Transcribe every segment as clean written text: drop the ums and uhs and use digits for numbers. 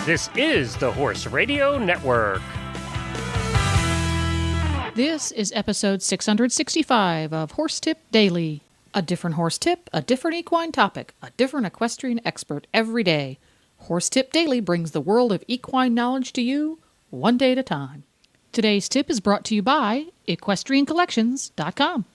This is the Horse Radio Network. This is episode 665 of Horse Tip Daily. A different horse tip, a different equine topic, a different equestrian expert every day. Horse Tip Daily brings the world of equine knowledge to you, one day at a time. Today's tip is brought to you by EquestrianCollections.com.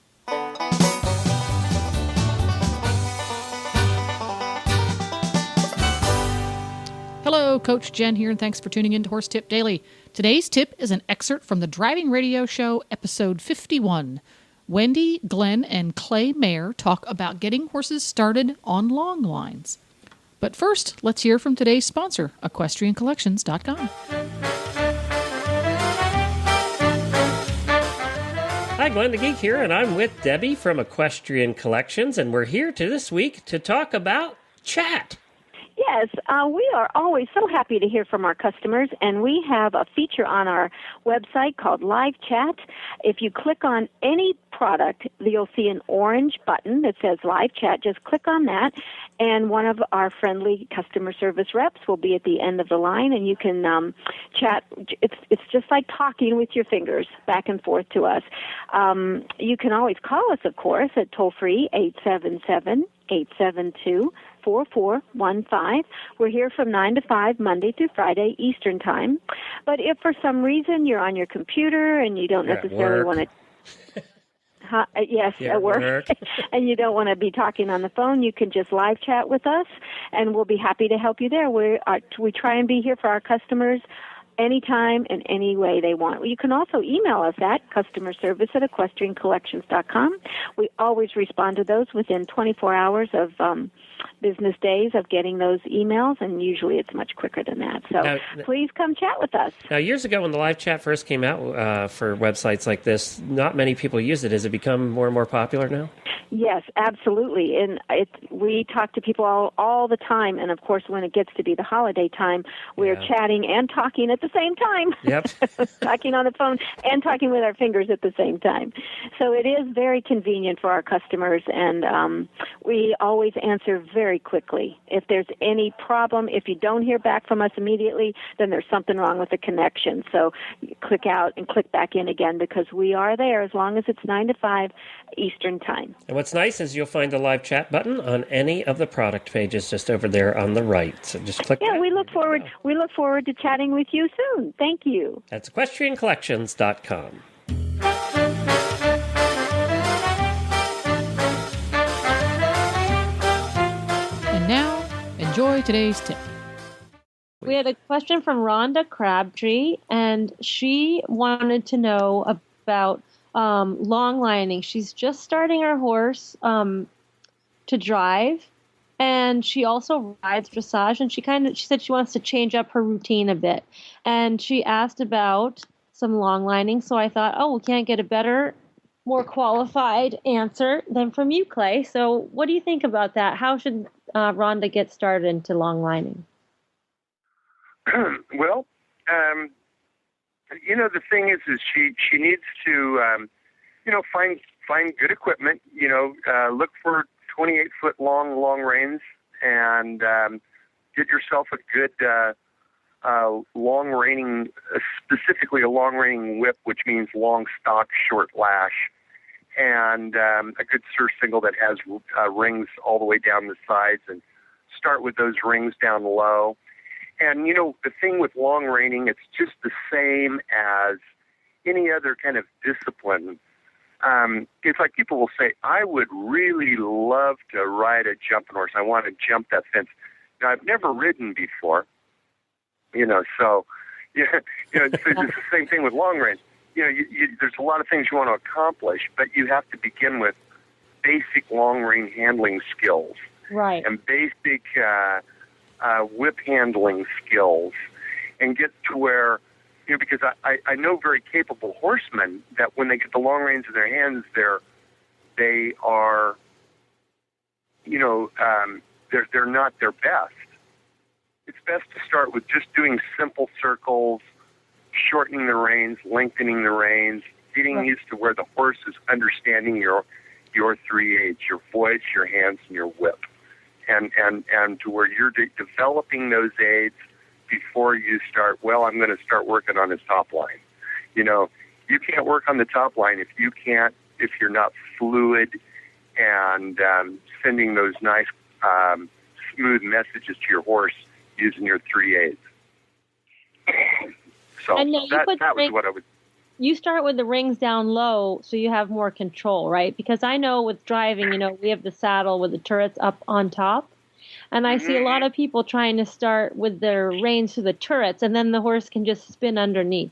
Hello, Coach Jen here, and thanks for tuning in to Horse Tip Daily. Today's tip is an excerpt from the Driving Radio Show, episode 51. Wendy, Glenn, and Clay Maier talk about getting horses started on long lines. But first, let's hear from today's sponsor, EquestrianCollections.com. Hi, Glenn the Geek here, and I'm with Debbie from Equestrian Collections, and we're here this week to talk about chat. Yes, we are always so happy to hear from our customers, and we have a feature on our website called Live Chat. If you click on any product, you'll see an orange button that says Live Chat. Just click on that, and one of our friendly customer service reps will be at the end of the line, and you can chat. It's just like talking with your fingers back and forth to us. You can always call us, of course, at toll-free 877-872-4415. We're here from 9 to 5, Monday through Friday, Eastern Time. But if for some reason you're on your computer and you don't necessarily want to... at work. And you don't want to be talking on the phone, you can just live chat with us, and we'll be happy to help you there. We try and be here for our customers anytime and any way they want. You can also email us at customerservice@equestriancollections.com. We always respond to those within 24 hours of business days of getting those emails, and usually it's much quicker than that. So please come chat with us. Now, years ago when the live chat first came out for websites like this, not many people used it. Has it become more and more popular now? Yes, absolutely. And we talk to people all the time, and of course when it gets to be the holiday time, we're chatting and talking at the same time. Yep. Talking on the phone and talking with our fingers at the same time. So it is very convenient for our customers, and we always answer very quickly. If there's any problem, if you don't hear back from us immediately, then there's something wrong with the connection. So you click out and click back in again, because we are there as long as it's 9 to 5 Eastern Time. And what's nice is you'll find the live chat button on any of the product pages just over there on the right. So just click. Yeah, we look forward to chatting with you soon. Thank you. That's EquestrianCollections.com. And now, enjoy today's tip. We had a question from Rhonda Crabtree, and she wanted to know about long lining. She's just starting her horse to drive, and she also rides dressage, and she said she wants to change up her routine a bit. And she asked about some long lining, so I thought, we can't get a better, more qualified answer than from you, Clay. So what do you think about that? How should Rhonda get started into long lining? Well, the thing is she needs to, find good equipment. Look for 28-foot long reins, and get yourself a good long reining, specifically a long reining whip, which means long stock, short lash, and a good surcingle that has rings all the way down the sides, and start with those rings down low. And, the thing with long reining, it's just the same as any other kind of discipline. It's like people will say, I would really love to ride a jumping horse. I want to jump that fence. Now, I've never ridden before, so, it's the same thing with long reins. There's a lot of things you want to accomplish, but you have to begin with basic long rein handling skills. Right. And basic whip handling skills, and get to where, because I know very capable horsemen that when they get the long reins in their hands, they are, they're not their best. It's best to start with just doing simple circles, shortening the reins, lengthening the reins, getting used to where the horse is understanding your 3/8, your voice, your hands, and your whip. And to where you're developing those aids before you start, well, I'm going to start working on his top line. You know, you can't work on the top line if you're not fluid and sending those nice, smooth messages to your horse using your 3/8. So that was what I would. You start with the rings down low so you have more control, right? Because I know with driving, we have the saddle with the turrets up on top. And I see a lot of people trying to start with their reins to the turrets, and then the horse can just spin underneath.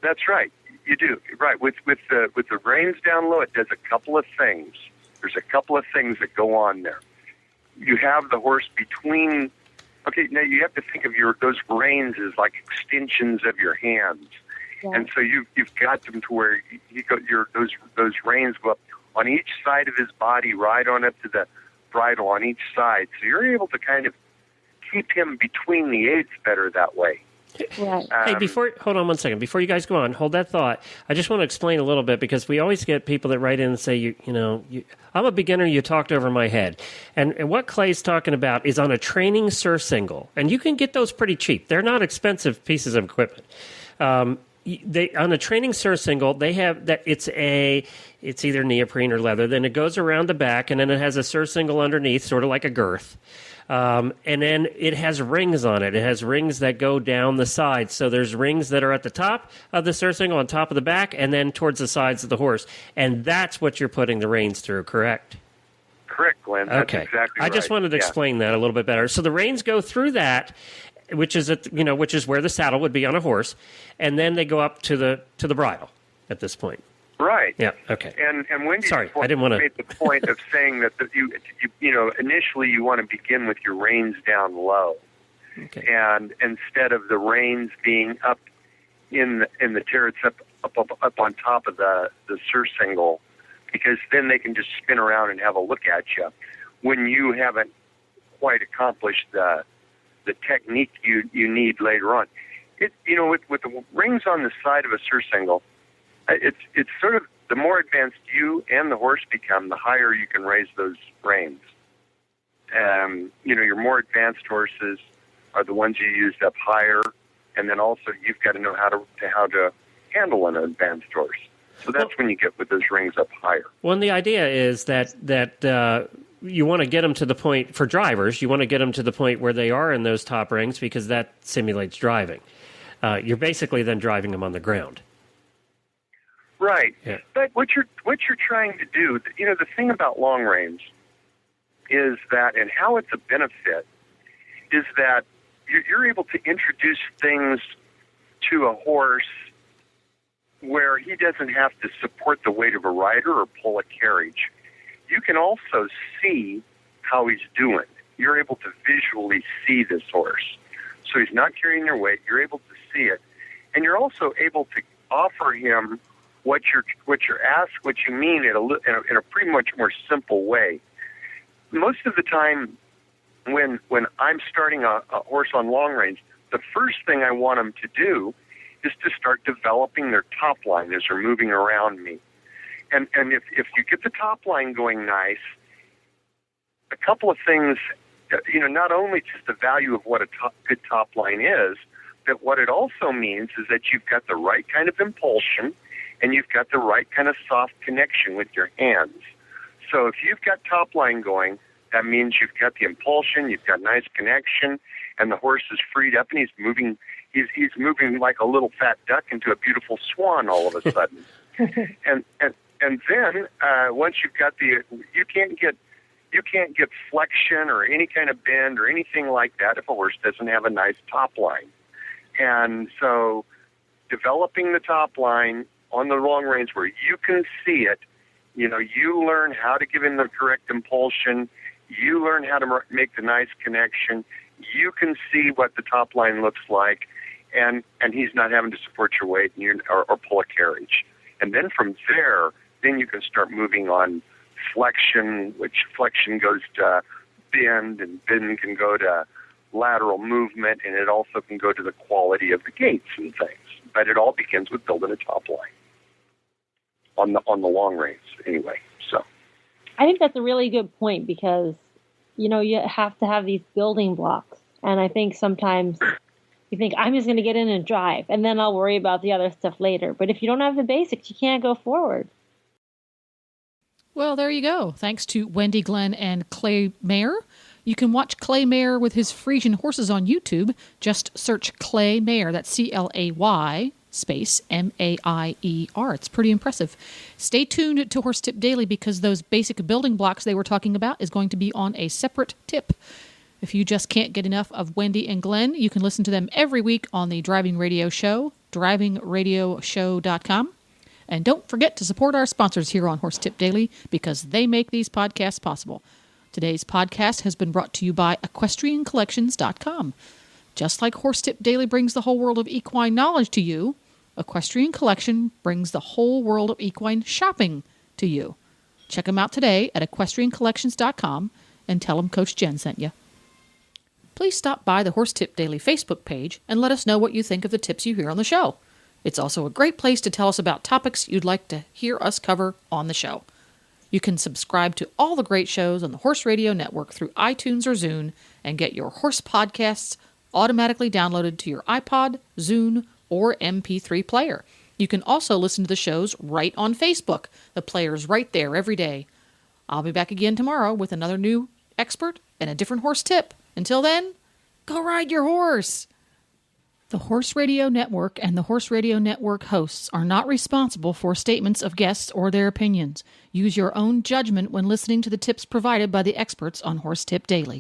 That's right. You do. Right. With the reins down low, it does a couple of things. There's a couple of things that go on there. You have the horse between. Okay, now you have to think of those reins as like extensions of your hands. Yeah. And so you've got them to where those reins go up on each side of his body, right on up to the bridle on each side. So you're able to kind of keep him between the eights better that way. Right. Hey, hold on one second. Before you guys go on, hold that thought. I just want to explain a little bit because we always get people that write in and say, I'm a beginner, you talked over my head. And what Clay's talking about is on a training surcingle. And you can get those pretty cheap. They're not expensive pieces of equipment. On a training surcingle, they have that it's either neoprene or leather. Then it goes around the back, and then it has a surcingle underneath, sort of like a girth. And then it has rings on it. It has rings that go down the sides. So there's rings that are at the top of the surcingle, on top of the back, and then towards the sides of the horse. And that's what you're putting the reins through, correct? Correct, Glenn. That's exactly right. I just wanted to explain that a little bit better. So the reins go through that, which is where the saddle would be on a horse, and then they go up to the bridle at this point. Right. Yeah. Okay. And Wendy I didn't want to made the point of saying that initially you want to begin with your reins down low, and instead of the reins being up in the turrets up on top of the surcingle, because then they can just spin around and have a look at you when you haven't quite accomplished the technique you need later on. With the rings on the side of a surcingle, it's sort of the more advanced you and the horse become, the higher you can raise those reins. Your more advanced horses are the ones you used up higher, and then also you've got to know how to handle an advanced horse. So that's when you get with those rings up higher. Well, and the idea is that you want to get them to the point, for drivers, you want to get them to the point where they are in those top rings because that simulates driving. You're basically then driving them on the ground. Right. Yeah. But what you're trying to do, the thing about long reins is that, and how it's a benefit, is that you're able to introduce things to a horse where he doesn't have to support the weight of a rider or pull a carriage. You can also see how he's doing. You're able to visually see this horse. So he's not carrying your weight. You're able to see it. And you're also able to offer him what you mean in a pretty much more simple way. Most of the time, when I'm starting a horse on long range, the first thing I want them to do is to start developing their top line as they're moving around me. And if you get the top line going nice, a couple of things, not only just the value of what a good top line is, but what it also means is that you've got the right kind of impulsion and you've got the right kind of soft connection with your hands. So if you've got top line going, that means you've got the impulsion, you've got nice connection, and the horse is freed up and he's moving like a little fat duck into a beautiful swan all of a sudden. and then once you've got you can't get flexion or any kind of bend or anything like that if a horse doesn't have a nice top line. And so developing the top line on the long range where you can see it, you learn how to give him the correct impulsion, you learn how to make the nice connection, you can see what the top line looks like, and he's not having to support your weight or pull a carriage. And then from there, then you can start moving on flexion, which flexion goes to bend, and bend can go to lateral movement, and it also can go to the quality of the gaits and things. But it all begins with building a top line on the long range anyway. So I think that's a really good point because, you have to have these building blocks. And I think sometimes You think, I'm just going to get in and drive, and then I'll worry about the other stuff later. But if you don't have the basics, you can't go forward. Well, there you go. Thanks to Wendy Glenn and Clay Maier. You can watch Clay Maier with his Frisian horses on YouTube. Just search Clay Maier. That's CLAY space MAIER. It's pretty impressive. Stay tuned to Horse Tip Daily because those basic building blocks they were talking about is going to be on a separate tip. If you just can't get enough of Wendy and Glenn, you can listen to them every week on the Driving Radio Show, drivingradioshow.com. And don't forget to support our sponsors here on Horse Tip Daily because they make these podcasts possible. Today's podcast has been brought to you by EquestrianCollections.com. Just like Horse Tip Daily brings the whole world of equine knowledge to you, Equestrian Collection brings the whole world of equine shopping to you. Check them out today at EquestrianCollections.com and tell them Coach Jen sent you. Please stop by the Horse Tip Daily Facebook page and let us know what you think of the tips you hear on the show. It's also a great place to tell us about topics you'd like to hear us cover on the show. You can subscribe to all the great shows on the Horse Radio Network through iTunes or Zune and get your horse podcasts automatically downloaded to your iPod, Zune, or MP3 player. You can also listen to the shows right on Facebook. The player's right there every day. I'll be back again tomorrow with another new expert and a different horse tip. Until then, go ride your horse! The Horse Radio Network and the Horse Radio Network hosts are not responsible for statements of guests or their opinions. Use your own judgment when listening to the tips provided by the experts on Horse Tip Daily.